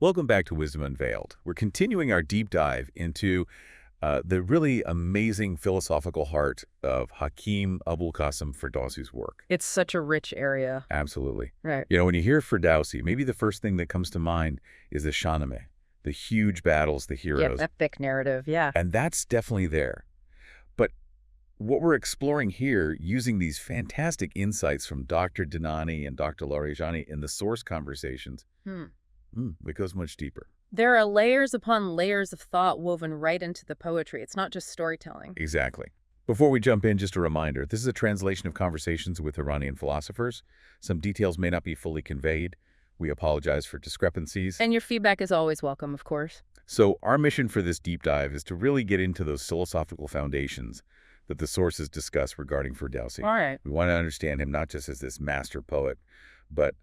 Welcome back to Wisdom Unveiled. We're continuing our deep dive into the really amazing philosophical heart of Hakim Abul Qasim Ferdowsi's work. It's such a rich area. Absolutely. Right. You know, when you hear Ferdowsi, maybe the first thing that comes to mind is the Shahnameh, the huge battles, the heroes. Yeah, epic narrative, yeah. And that's definitely there. But what we're exploring here, using these fantastic insights from Dr. Dinani and Dr. Larijani in the source conversations, it goes much deeper. There are layers upon layers of thought woven right into the poetry. It's not just storytelling. Exactly. Before we jump in, just a reminder, this is a translation of conversations with Iranian philosophers. Some details may not be fully conveyed. We apologize for discrepancies. And your feedback is always welcome, of course. So our mission for this deep dive is to really get into those philosophical foundations that the sources discuss regarding Ferdowsi. All right. We want to understand him not just as this master poet, but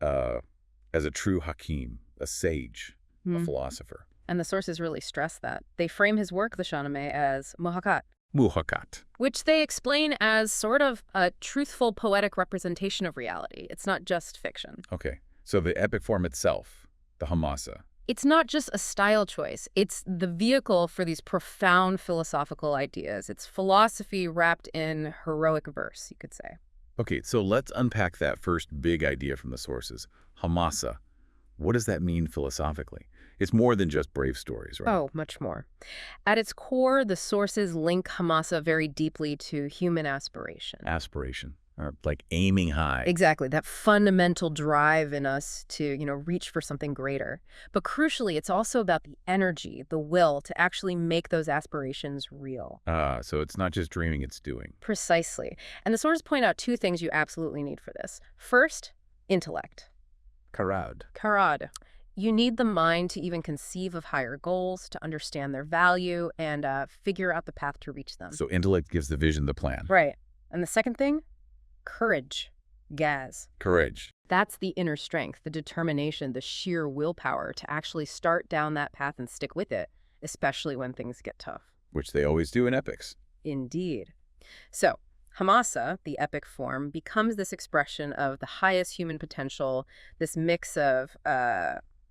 as a true Hakim, a sage, a philosopher. And the sources really stress that. They frame his work, the Shahnameh, as muhakat, which they explain as sort of a truthful poetic representation of reality. It's not just fiction. Okay. So the epic form itself, the Hamasa. It's not just a style choice. It's the vehicle for these profound philosophical ideas. It's philosophy wrapped in heroic verse, you could say. Okay, so let's unpack that first big idea from the sources. Hamasa. What does that mean philosophically? It's more than just brave stories, right? Oh, much more. At its core, the sources link Hamasa very deeply to human aspiration. Aspiration, or like aiming high. Exactly, that fundamental drive in us to, reach for something greater. But crucially, it's also about the energy, the will to actually make those aspirations real. So it's not just dreaming, it's doing. Precisely. And the sources point out two things you absolutely need for this. First, intellect. Karad. You need the mind to even conceive of higher goals, to understand their value, and figure out the path to reach them. So intellect gives the vision, the plan. Right. And the second thing? Courage. Gaz. Courage. That's the inner strength, the determination, the sheer willpower to actually start down that path and stick with it, especially when things get tough. Which they always do in epics. Indeed. So, Hamasa, the epic form, becomes this expression of the highest human potential, this mix of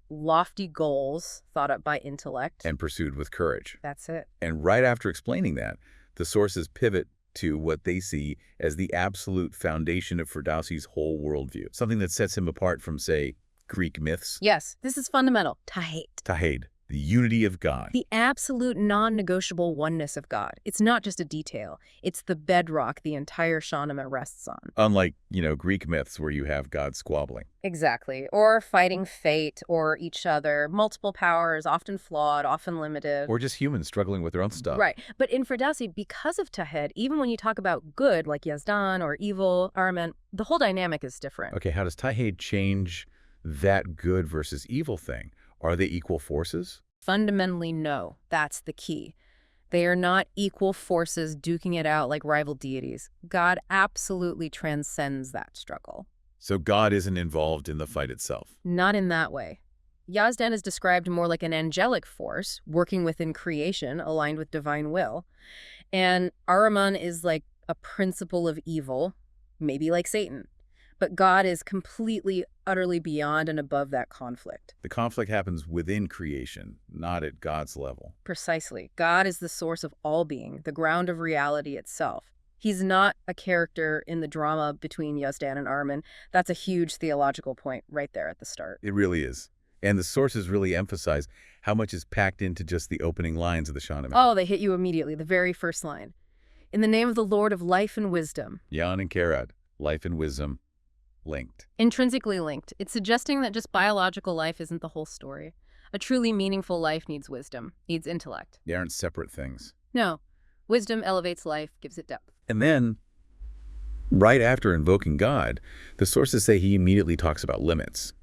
lofty goals thought up by intellect. And pursued with courage. That's it. And right after explaining that, the sources pivot to what they see as the absolute foundation of Ferdowsi's whole worldview, something that sets him apart from, say, Greek myths. Yes, this is fundamental. Tawhid, the unity of God. The absolute non-negotiable oneness of God. It's not just a detail. It's the bedrock the entire Shahnameh rests on. Unlike, Greek myths where you have God squabbling. Exactly. Or fighting fate or each other. Multiple powers, often flawed, often limited. Or just humans struggling with their own stuff. Right. But in Ferdowsi, because of Tawhid, even when you talk about good, like Yazdan or evil, Ahriman, the whole dynamic is different. Okay, how does Tawhid change that good versus evil thing? Are they equal forces? Fundamentally, no. That's the key. They are not equal forces duking it out like rival deities. God absolutely transcends that struggle. So God isn't involved in the fight itself? Not in that way. Yazdan is described more like an angelic force, working within creation, aligned with divine will. And Ahriman is like a principle of evil, maybe like Satan. But God is completely, utterly beyond and above that conflict. The conflict happens within creation, not at God's level. Precisely. God is the source of all being, the ground of reality itself. He's not a character in the drama between Yazdan and Ahriman. That's a huge theological point right there at the start. It really is. And the sources really emphasize how much is packed into just the opening lines of the Shahnameh. Oh, they hit you immediately, the very first line. In the name of the Lord of life and wisdom. Yan and Karad, life and wisdom. Linked. Intrinsically linked. It's suggesting that just biological life isn't the whole story. A truly meaningful life needs wisdom, needs intellect. They aren't separate things. No. Wisdom elevates life, gives it depth. And then, right after invoking God, the sources say he immediately talks about limits.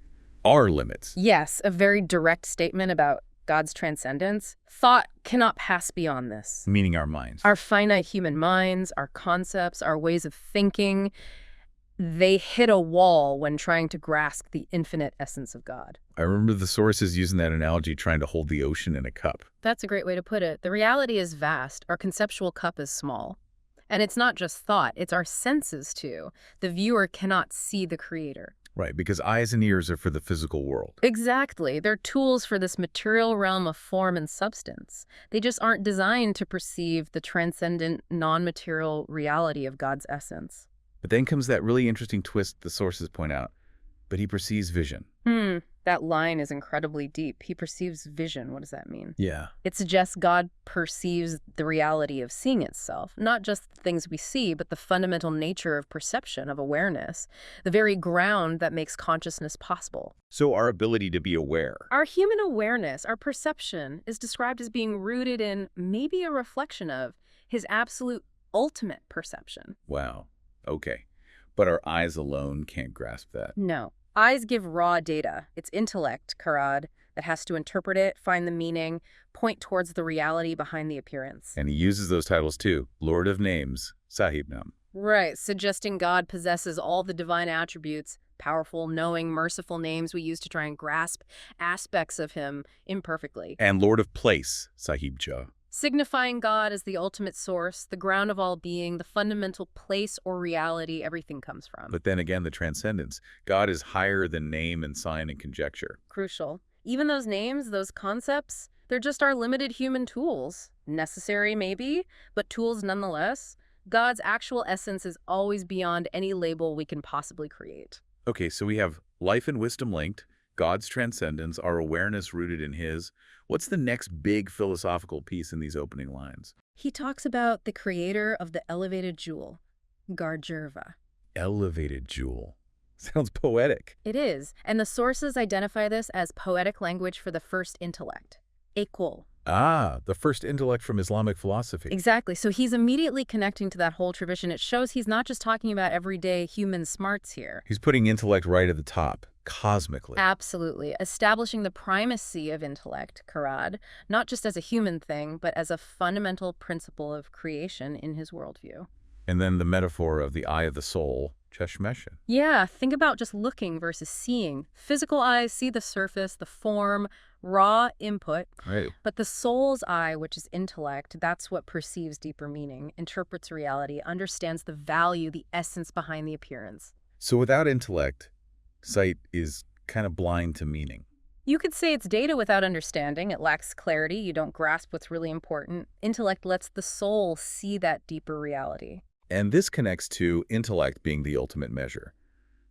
Our limits. Yes, a very direct statement about God's transcendence. Thought cannot pass beyond this. Meaning our minds. Our finite human minds, our concepts, our ways of thinking. They hit a wall when trying to grasp the infinite essence of God. I remember the sources using that analogy, trying to hold the ocean in a cup. That's a great way to put it. The reality is vast. Our conceptual cup is small. And it's not just thought, it's our senses too. The viewer cannot see the creator. Right, because eyes and ears are for the physical world. Exactly. They're tools for this material realm of form and substance. They just aren't designed to perceive the transcendent, non-material reality of God's essence. But then comes that really interesting twist the sources point out. But he perceives vision. That line is incredibly deep. He perceives vision. What does that mean? Yeah. It suggests God perceives the reality of seeing itself, not just the things we see, but the fundamental nature of perception, of awareness, the very ground that makes consciousness possible. So our ability to be aware. Our human awareness, our perception, is described as being rooted in, maybe a reflection of, his absolute ultimate perception. Wow. Okay. But our eyes alone can't grasp that. No. Eyes give raw data. It's intellect, Karad, that has to interpret it, find the meaning, point towards the reality behind the appearance. And he uses those titles too. Lord of Names, Sahibnam. Right, suggesting God possesses all the divine attributes, powerful, knowing, merciful names we use to try and grasp aspects of him imperfectly. And Lord of Place, Sahibja. Signifying God as the ultimate source, the ground of all being, the fundamental place or reality everything comes from. But then again, the transcendence. God is higher than name and sign and conjecture. Crucial. Even those names, those concepts, they're just our limited human tools. Necessary, maybe, but tools nonetheless. God's actual essence is always beyond any label we can possibly create. Okay, so we have life and wisdom linked, God's transcendence, our awareness rooted in his. What's the next big philosophical piece in these opening lines? He talks about the creator of the elevated jewel, Garjurva. Elevated jewel. Sounds poetic. It is, and the sources identify this as poetic language for the first intellect, Ekul. Ah, the first intellect from Islamic philosophy. Exactly. So he's immediately connecting to that whole tradition. It shows he's not just talking about everyday human smarts here. He's putting intellect right at the top, cosmically. Absolutely. Establishing the primacy of intellect, Karad, not just as a human thing, but as a fundamental principle of creation in his worldview. And then the metaphor of the eye of the soul, Cheshmesha. Yeah, think about just looking versus seeing. Physical eyes see the surface, the form, raw input. Right. But the soul's eye, which is intellect, that's what perceives deeper meaning, interprets reality, understands the value, the essence behind the appearance. So without intellect, sight is kind of blind to meaning. You could say it's data without understanding. It lacks clarity. You don't grasp what's really important. Intellect lets the soul see that deeper reality. And this connects to intellect being the ultimate measure.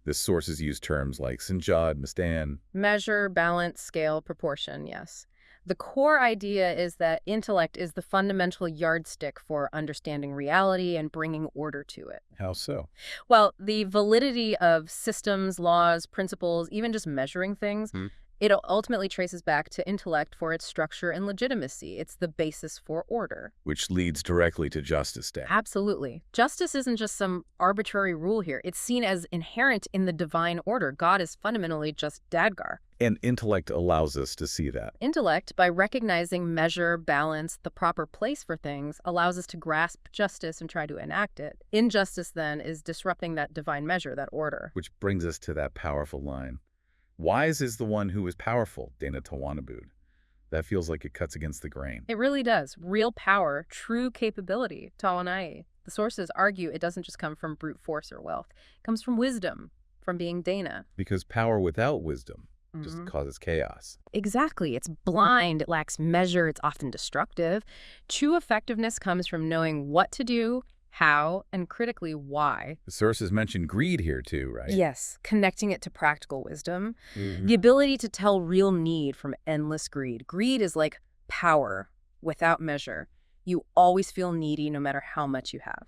The sources use terms like Sinjad, Mistan. Measure, balance, scale, proportion, yes. The core idea is that intellect is the fundamental yardstick for understanding reality and bringing order to it. How so? Well, the validity of systems, laws, principles, even just measuring things, it ultimately traces back to intellect for its structure and legitimacy. It's the basis for order. Which leads directly to justice day. Absolutely. Justice isn't just some arbitrary rule here. It's seen as inherent in the divine order. God is fundamentally just Dadgar. And intellect allows us to see that. Intellect, by recognizing measure, balance, the proper place for things, allows us to grasp justice and try to enact it. Injustice, then, is disrupting that divine measure, that order. Which brings us to that powerful line. Wise is the one who is powerful, Dana Tawanabud. That feels like it cuts against the grain. It really does. Real power, true capability, Tawanai. The sources argue it doesn't just come from brute force or wealth. It comes from wisdom, from being Dana. Because power without wisdom just causes chaos. Exactly. It's blind, it lacks measure, it's often destructive. True effectiveness comes from knowing what to do, how, and critically why. The sources mention greed here too, right? Yes, connecting it to practical wisdom. The ability to tell real need from endless greed. Greed is like power without measure. You always feel needy no matter how much you have.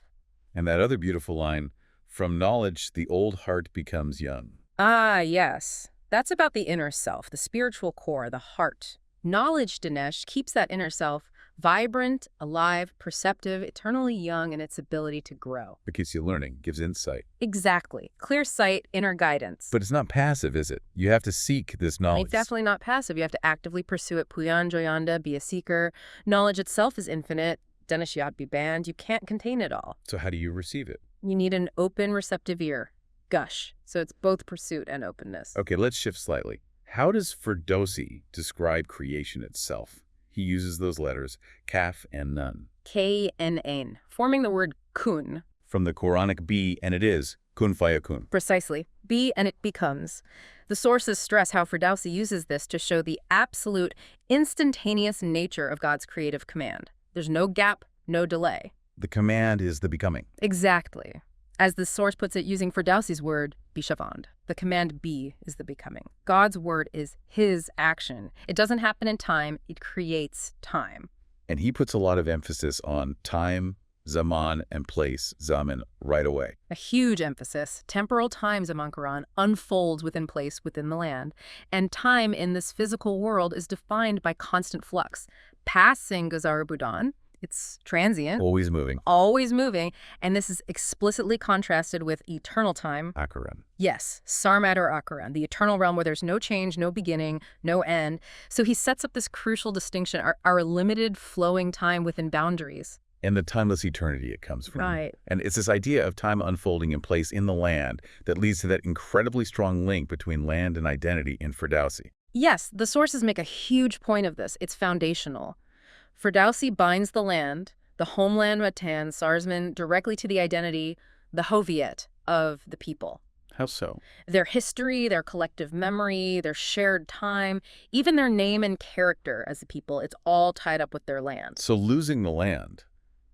And that other beautiful line, from knowledge, the old heart becomes young. Ah, yes. That's about the inner self, the spiritual core, the heart. Knowledge, Dinesh, keeps that inner self vibrant, alive, perceptive, eternally young in its ability to grow. It keeps you learning, gives insight. Exactly. Clear sight, inner guidance. But it's not passive, is it? You have to seek this knowledge. It's definitely not passive. You have to actively pursue it. Puyan Joyanda, be a seeker. Knowledge itself is infinite. Denishiyat be banned. You can't contain it all. So how do you receive it? You need an open, receptive ear. Gush. So it's both pursuit and openness. Okay, let's shift slightly. How does Ferdowsi describe creation itself? He uses those letters, Kaf and Nun. K-N-N, forming the word kun. From the Quranic be, and it is, Kun fayakun. Precisely. Be and it becomes. The sources stress how Ferdowsi uses this to show the absolute, instantaneous nature of God's creative command. There's no gap, no delay. The command is the becoming. Exactly. As the source puts it using Ferdowsi's word, bishavand. The command be is the becoming. God's word is his action. It doesn't happen in time, it creates time. And he puts a lot of emphasis on time, zaman, and place, zaman, right away. A huge emphasis. Temporal time, Zaman Quran, unfolds within place within the land. And time in this physical world is defined by constant flux. Passing Gazar Budan, it's transient. Always moving. Always moving. And this is explicitly contrasted with eternal time. Akaran. Yes, Sarmat or Akaran, the eternal realm where there's no change, no beginning, no end. So he sets up this crucial distinction, our limited flowing time within boundaries. And the timeless eternity it comes from. Right. And it's this idea of time unfolding in place in the land that leads to that incredibly strong link between land and identity in Ferdowsi. Yes, the sources make a huge point of this. It's foundational. Ferdowsi binds the land, the homeland Matan, Sarsman, directly to the identity, the Hoviet, of the people. How so? Their history, their collective memory, their shared time, even their name and character as a people, it's all tied up with their land. So losing the land,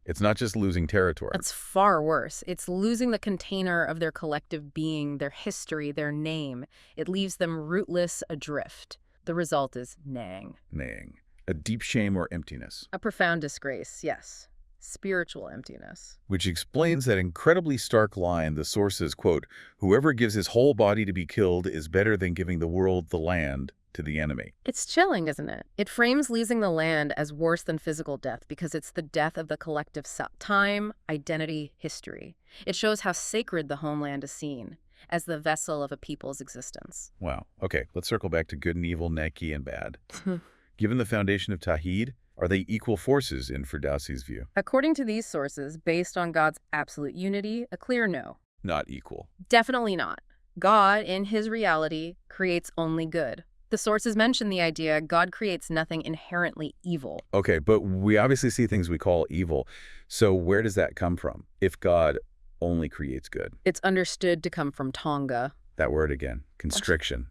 it's not just losing territory. That's far worse. It's losing the container of their collective being, their history, their name. It leaves them rootless adrift. The result is nang. Nang. A deep shame or emptiness. A profound disgrace, yes. Spiritual emptiness. Which explains that incredibly stark line the sources, quote, "Whoever gives his whole body to be killed is better than giving the world the land to the enemy." It's chilling, isn't it? It frames losing the land as worse than physical death because it's the death of the collective time, identity, history. It shows how sacred the homeland is seen as the vessel of a people's existence. Wow. Okay, let's circle back to good and evil, Neki and bad. Given the foundation of Tawhid, are they equal forces in Ferdowsi's view? According to these sources, based on God's absolute unity, a clear no. Not equal. Definitely not. God, in his reality, creates only good. The sources mention the idea God creates nothing inherently evil. Okay, but we obviously see things we call evil. So where does that come from, if God only creates good? It's understood to come from Tonga. That word again, constriction.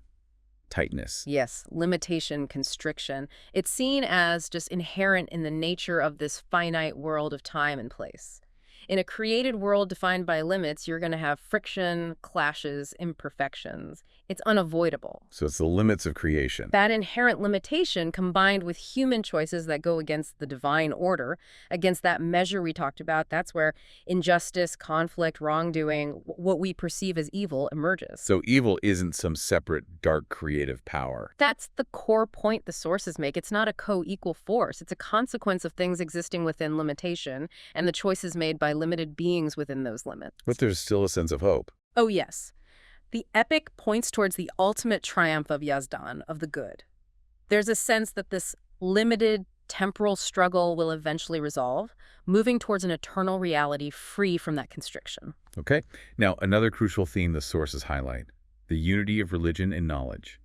Tightness. Yes, limitation, constriction. It's seen as just inherent in the nature of this finite world of time and place. In a created world defined by limits, you're going to have friction, clashes, imperfections. It's unavoidable. So it's the limits of creation. That inherent limitation combined with human choices that go against the divine order, against that measure we talked about, that's where injustice, conflict, wrongdoing, what we perceive as evil emerges. So evil isn't some separate, dark, creative power. That's the core point the sources make. It's not a co-equal force. It's a consequence of things existing within limitation and the choices made by limited beings within those limits. But there's still a sense of hope. Oh, yes. The epic points towards the ultimate triumph of Yazdan, of the good. There's a sense that this limited temporal struggle will eventually resolve, moving towards an eternal reality free from that constriction. Okay. Now, another crucial theme the sources highlight, the unity of religion and knowledge.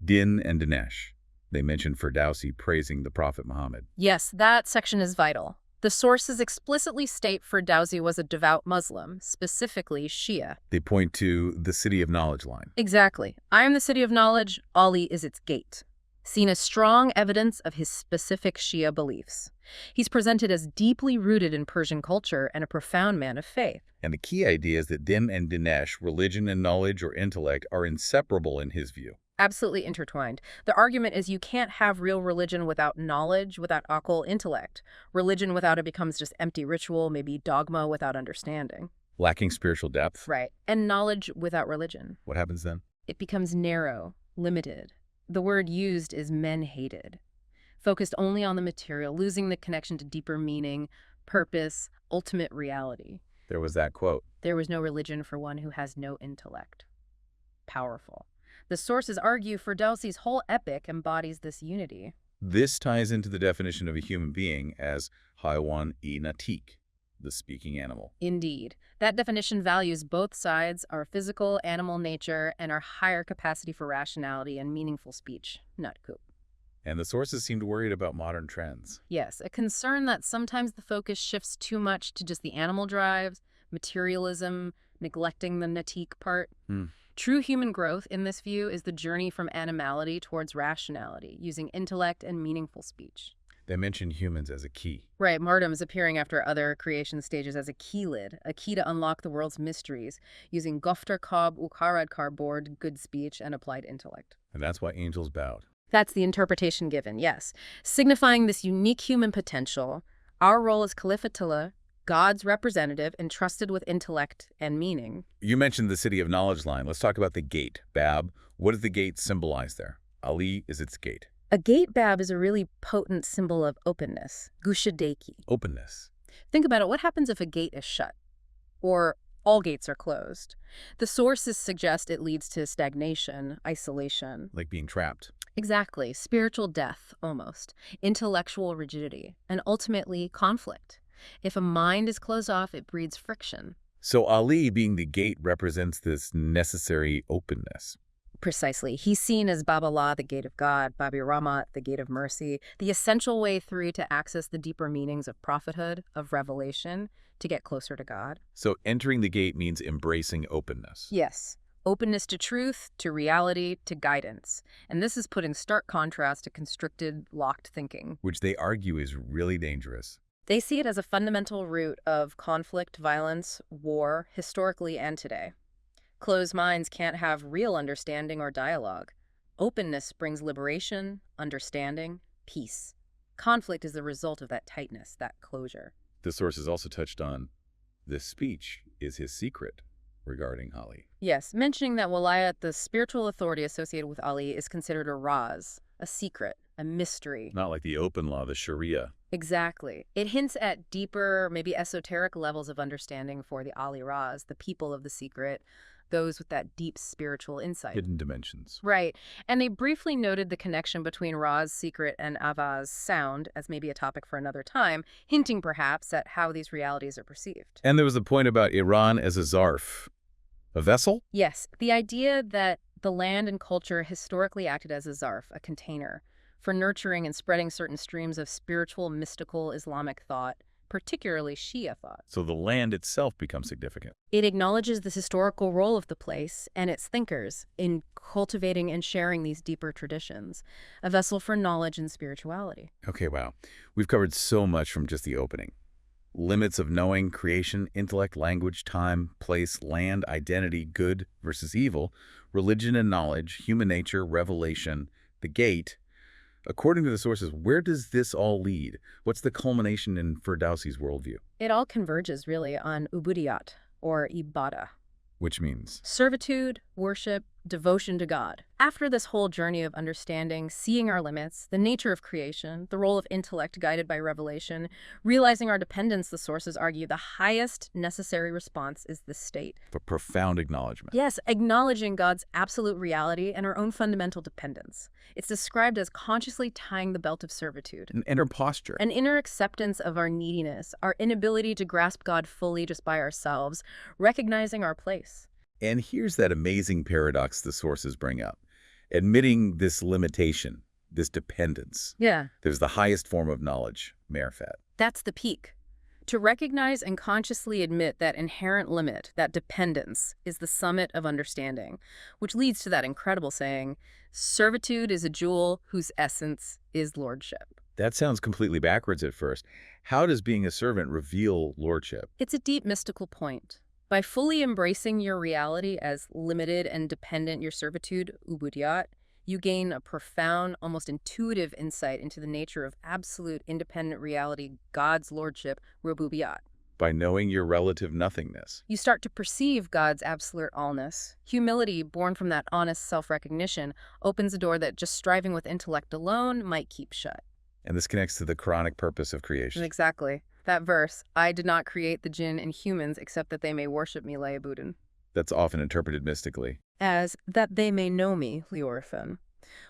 Din and Dinesh. They mention Ferdowsi praising the Prophet Muhammad. Yes, that section is vital. The sources explicitly state Ferdowsi was a devout Muslim, specifically Shia. They point to the city of knowledge line. Exactly. I am the city of knowledge, Ali is its gate. Seen as strong evidence of his specific Shia beliefs. He's presented as deeply rooted in Persian culture and a profound man of faith. And the key idea is that Dim and Dinesh, religion and knowledge or intellect, are inseparable in his view. Absolutely intertwined. The argument is you can't have real religion without knowledge, without akal, intellect. Religion without it becomes just empty ritual, maybe dogma without understanding. Lacking spiritual depth. Right. And knowledge without religion. What happens then? It becomes narrow, limited. The word used is men-hated. Focused only on the material, losing the connection to deeper meaning, purpose, ultimate reality. There was that quote. There was no religion for one who has no intellect. Powerful. The sources argue Ferdowsi's whole epic embodies this unity. This ties into the definition of a human being as Haywan-e Natik, the speaking animal. Indeed. That definition values both sides, our physical, animal nature, and our higher capacity for rationality and meaningful speech. Not coup. And the sources seemed worried about modern trends. Yes, a concern that sometimes the focus shifts too much to just the animal drives, materialism, neglecting the natik part. Hmm. True human growth in this view is the journey from animality towards rationality, using intellect and meaningful speech. They mentioned humans as a key. Right, martyrs appearing after other creation stages as a key lid, a key to unlock the world's mysteries, using gofter kab ukarad karbord, good speech, and applied intellect. And that's why angels bowed. That's the interpretation given, yes. Signifying this unique human potential, our role as Khalifatullah, God's representative, entrusted with intellect and meaning. You mentioned the City of Knowledge line. Let's talk about the gate. Bab, what does the gate symbolize there? Ali is its gate. A gate, Bab, is a really potent symbol of openness, gushadeki. Openness. Think about it. What happens if a gate is shut? Or all gates are closed? The sources suggest it leads to stagnation, isolation. Like being trapped. Exactly. Spiritual death, almost. Intellectual rigidity. And ultimately, conflict. If a mind is closed off, it breeds friction. So Ali, being the gate, represents this necessary openness. Precisely. He's seen as Bab-Allah, the gate of God, Babi Rahmat, the gate of mercy, the essential way through to access the deeper meanings of prophethood, of revelation, to get closer to God. So entering the gate means embracing openness. Yes. Openness to truth, to reality, to guidance. And this is put in stark contrast to constricted, locked thinking. Which they argue is really dangerous. They see it as a fundamental root of conflict, violence, war, historically and today. Closed minds can't have real understanding or dialogue. Openness brings liberation, understanding, peace. Conflict is the result of that tightness, that closure. The sources also touched on this speech is his secret regarding Ali. Yes, mentioning that Walayat, the spiritual authority associated with Ali, is considered a raz, a secret, a mystery. Not like the open law, the Sharia. Exactly. It hints at deeper, maybe esoteric levels of understanding for the Ali Raz, the people of the secret, those with that deep spiritual insight. Hidden dimensions. Right. And they briefly noted the connection between Ra's secret and Avaz's sound as maybe a topic for another time, hinting perhaps at how these realities are perceived. And there was a point about Iran as a zarf. A vessel? Yes. The idea that the land and culture historically acted as a zarf, a container, for nurturing and spreading certain streams of spiritual, mystical Islamic thought, particularly Shia thought. So the land itself becomes significant. It acknowledges this historical role of the place and its thinkers in cultivating and sharing these deeper traditions, a vessel for knowledge and spirituality. Okay, wow. We've covered so much from just the opening. Limits of knowing, creation, intellect, language, time, place, land, identity, good versus evil, religion and knowledge, human nature, revelation, the gate. According to the sources, where does this all lead? What's the culmination in Ferdowsi's worldview? It all converges, really, on ubudiyat, or ibadah. Which means? Servitude, worship, devotion to God. After this whole journey of understanding, seeing our limits, the nature of creation, the role of intellect guided by revelation, realizing our dependence, the sources argue the highest necessary response is the state. A profound acknowledgement. Yes, acknowledging God's absolute reality and our own fundamental dependence. It's described as consciously tying the belt of servitude. An inner posture. An inner acceptance of our neediness, our inability to grasp God fully just by ourselves, recognizing our place. And here's that amazing paradox the sources bring up. Admitting this limitation, this dependence. Yeah. There's the highest form of knowledge, marifat. That's the peak. To recognize and consciously admit that inherent limit, that dependence, is the summit of understanding, which leads to that incredible saying, servitude is a jewel whose essence is lordship. That sounds completely backwards at first. How does being a servant reveal lordship? It's a deep mystical point. By fully embracing your reality as limited and dependent, your servitude, ubudiyat, you gain a profound, almost intuitive insight into the nature of absolute independent reality, God's lordship, rububiyat. By knowing your relative nothingness. You start to perceive God's absolute allness. Humility, born from that honest self-recognition, opens a door that just striving with intellect alone might keep shut. And this connects to the Quranic purpose of creation. Exactly. That verse, I did not create the jinn and humans except that they may worship me, layabudin. That's often interpreted mystically. As that they may know me, liorfan.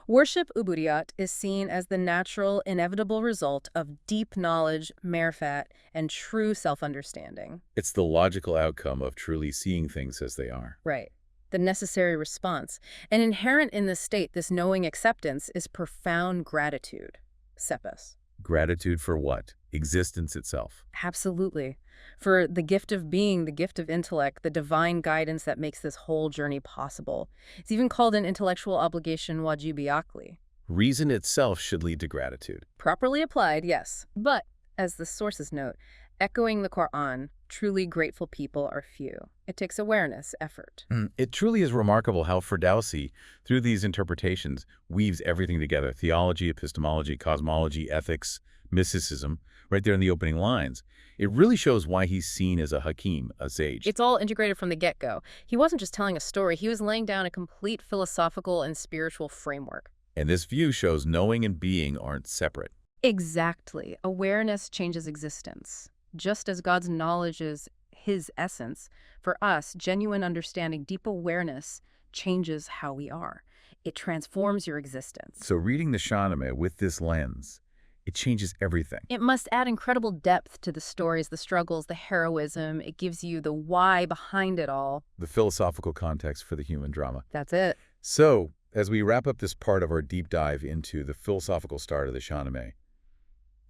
Worship ubudiyat is seen as the natural, inevitable result of deep knowledge, marifat, and true self-understanding. It's the logical outcome of truly seeing things as they are. Right. The necessary response. And inherent in this state, this knowing acceptance, is profound gratitude. Sepes. Gratitude for what? Existence itself. Absolutely. For the gift of being, the gift of intellect, the divine guidance that makes this whole journey possible. It's even called an intellectual obligation wajibi akli. Reason itself should lead to gratitude. Properly applied, yes. But, as the sources note, echoing the Quran, truly grateful people are few. It takes awareness, effort. It truly is remarkable how Ferdowsi, through these interpretations, weaves everything together. Theology, epistemology, cosmology, ethics, mysticism, right there in the opening lines. It really shows why he's seen as a hakim, a sage. It's all integrated from the get-go. He wasn't just telling a story, he was laying down a complete philosophical and spiritual framework. And this view shows knowing and being aren't separate. Exactly. Awareness changes existence. Just as God's knowledge is his essence, for us, genuine understanding, deep awareness changes how we are. It transforms your existence. So reading the Shahnameh with this lens, it changes everything. It must add incredible depth to the stories, the struggles, the heroism. It gives you the why behind it all. The philosophical context for the human drama. That's it. So, as we wrap up this part of our deep dive into the philosophical start of the Shahnameh,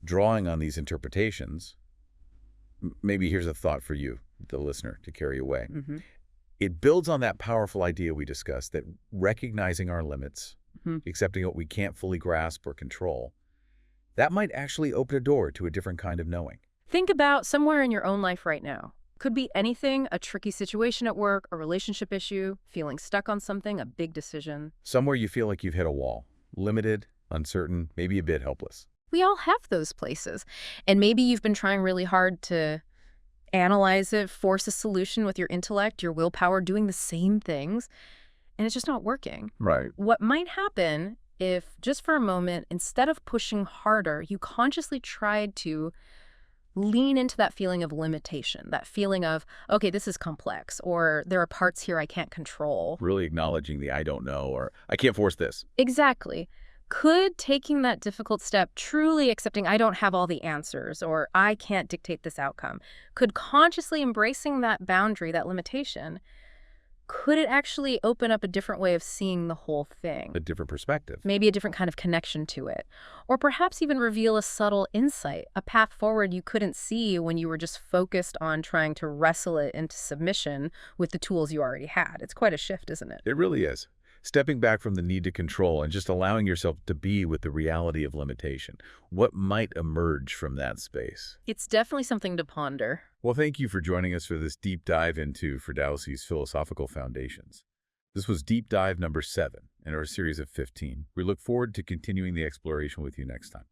drawing on these interpretations, maybe here's a thought for you, the listener, to carry away. It builds on that powerful idea we discussed that recognizing our limits, accepting what we can't fully grasp or control, that might actually open a door to a different kind of knowing. Think about somewhere in your own life right now. Could be anything, a tricky situation at work, a relationship issue, feeling stuck on something, a big decision. Somewhere you feel like you've hit a wall, limited, uncertain, maybe a bit helpless. We all have those places. And maybe you've been trying really hard to analyze it, force a solution with your intellect, your willpower, doing the same things, and it's just not working. Right. What might happen if, just for a moment, instead of pushing harder, you consciously tried to lean into that feeling of limitation, that feeling of, okay, this is complex, or there are parts here I can't control. Really acknowledging the I don't know, or I can't force this. Exactly. Could taking that difficult step, truly accepting I don't have all the answers, or I can't dictate this outcome, could consciously embracing that boundary, that limitation, could it actually open up a different way of seeing the whole thing? A different perspective. Maybe a different kind of connection to it. Or perhaps even reveal a subtle insight, a path forward you couldn't see when you were just focused on trying to wrestle it into submission with the tools you already had. It's quite a shift, isn't it? It really is. Stepping back from the need to control and just allowing yourself to be with the reality of limitation. What might emerge from that space? It's definitely something to ponder. Well, thank you for joining us for this deep dive into Ferdowsi's philosophical foundations. This was deep dive number 7 in our series of 15. We look forward to continuing the exploration with you next time.